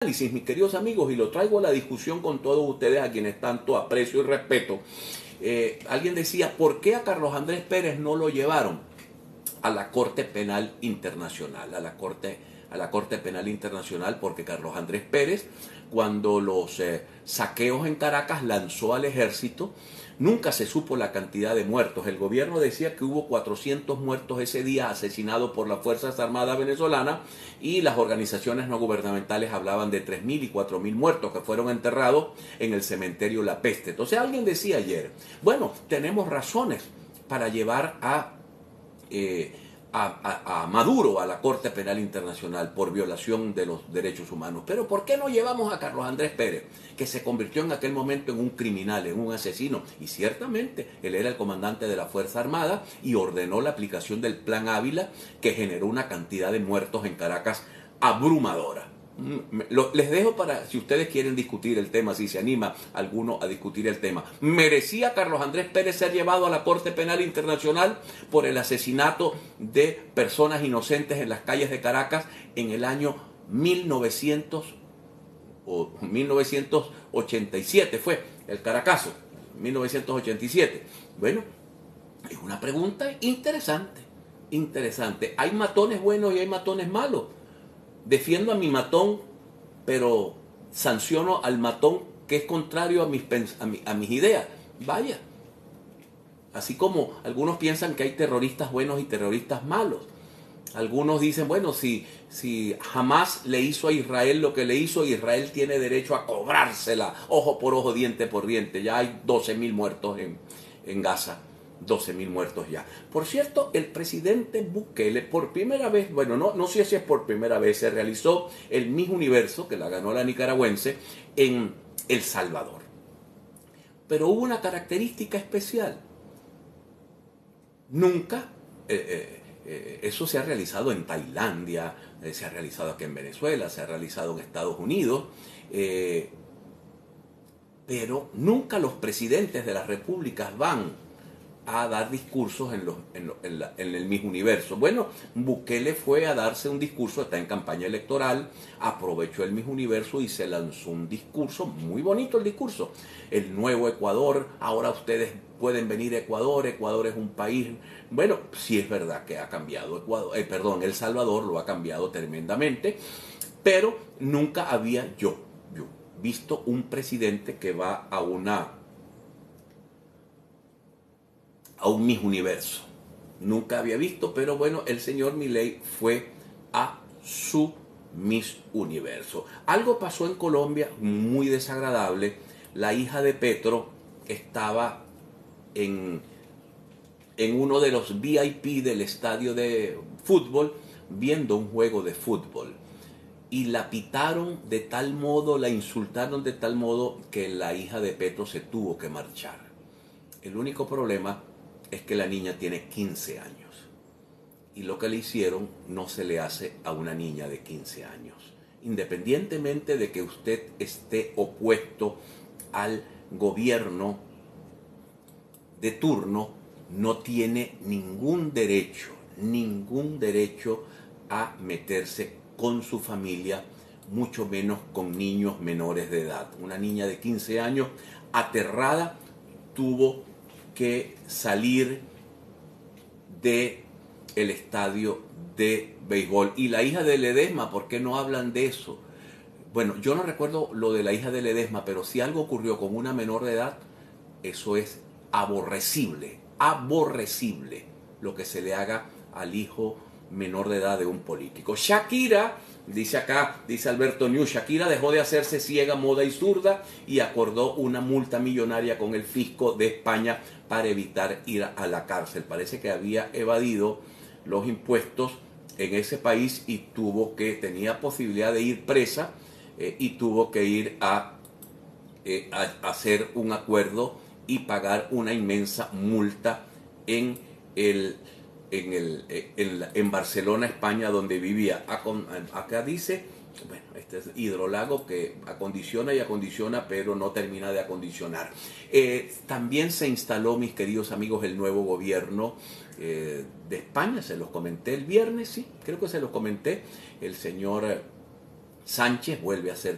Análisis, mis queridos amigos, y lo traigo a la discusión con todos ustedes a quienes tanto aprecio y respeto. Alguien decía, ¿por qué a Carlos Andrés Pérez no lo llevaron a la Corte Penal Internacional? A la Corte Penal Internacional, porque Carlos Andrés Pérez, cuando los saqueos en Caracas, lanzó al ejército. Nunca se supo la cantidad de muertos. El gobierno decía que hubo 400 muertos ese día asesinados por las Fuerzas Armadas venezolanas, y las organizaciones no gubernamentales hablaban de 3.000 y 4.000 muertos que fueron enterrados en el cementerio La Peste. Entonces alguien decía ayer, bueno, tenemos razones para llevar a Maduro a la Corte Penal Internacional por violación de los derechos humanos. Pero ¿por qué no llevamos a Carlos Andrés Pérez, que se convirtió en aquel momento en un criminal, en un asesino? Y ciertamente él era el comandante de la Fuerza Armada y ordenó la aplicación del Plan Ávila, que generó una cantidad de muertos en Caracas abrumadora. Les dejo para, si ustedes quieren discutir el tema, si se anima alguno a discutir el tema. ¿Merecía Carlos Andrés Pérez ser llevado a la Corte Penal Internacional por el asesinato de personas inocentes en las calles de Caracas en el año 1987? Fue el Caracazo, 1987. Bueno, es una pregunta interesante, interesante. Hay matones buenos y hay matones malos. Defiendo a mi matón, pero sanciono al matón que es contrario a mis ideas. Vaya. Así como algunos piensan que hay terroristas buenos y terroristas malos. Algunos dicen, bueno, si Hamás le hizo a Israel lo que le hizo, Israel tiene derecho a cobrársela, ojo por ojo, diente por diente. Ya hay 12.000 muertos en Gaza. 12.000 muertos ya. Por cierto, el presidente Bukele, por primera vez, bueno, no sé si es por primera vez, se realizó el Miss Universo, que la ganó la nicaragüense, en El Salvador. Pero hubo una característica especial. Nunca, eso se ha realizado en Tailandia, se ha realizado aquí en Venezuela, se ha realizado en Estados Unidos, pero nunca los presidentes de las repúblicas van a dar discursos en el Miss Universo. Bueno, Bukele fue a darse un discurso, está en campaña electoral, aprovechó el Miss Universo y se lanzó un discurso, muy bonito el discurso. El nuevo Ecuador, ahora ustedes pueden venir a Ecuador, Ecuador es un país. Bueno, sí es verdad que ha cambiado Ecuador, El Salvador lo ha cambiado tremendamente, pero nunca había yo visto un presidente que va a un Miss Universo. Nunca había visto, pero bueno, el señor Milei fue a su Miss Universo. Algo pasó en Colombia muy desagradable. La hija de Petro estaba en uno de los VIP del estadio de fútbol viendo un juego de fútbol. Y la pitaron de tal modo, la insultaron de tal modo que la hija de Petro se tuvo que marchar. El único problema es que la niña tiene 15 años y lo que le hicieron no se le hace a una niña de 15 años. Independientemente de que usted esté opuesto al gobierno de turno, no tiene ningún derecho a meterse con su familia, mucho menos con niños menores de edad. Una niña de 15 años, aterrada, tuvo que salir del estadio de béisbol. Y la hija de Ledesma, ¿por qué no hablan de eso? Bueno, yo no recuerdo lo de la hija de Ledesma, pero si algo ocurrió con una menor de edad, eso es aborrecible, aborrecible lo que se le haga al hijo menor de edad de un político. Shakira, dice acá, dice Alberto News, Shakira dejó de hacerse ciega, muda y zurda y acordó una multa millonaria con el fisco de España para evitar ir a la cárcel. Parece que había evadido los impuestos en ese país y tenía posibilidad de ir presa, y tuvo que ir a hacer un acuerdo y pagar una inmensa multa en Barcelona, España, donde vivía. Acá dice, bueno, este es hidrolago que acondiciona y acondiciona, pero no termina de acondicionar. También se instaló, mis queridos amigos, el nuevo gobierno de España. Se los comenté el viernes, sí, creo que se los comenté. El señor Sánchez vuelve a ser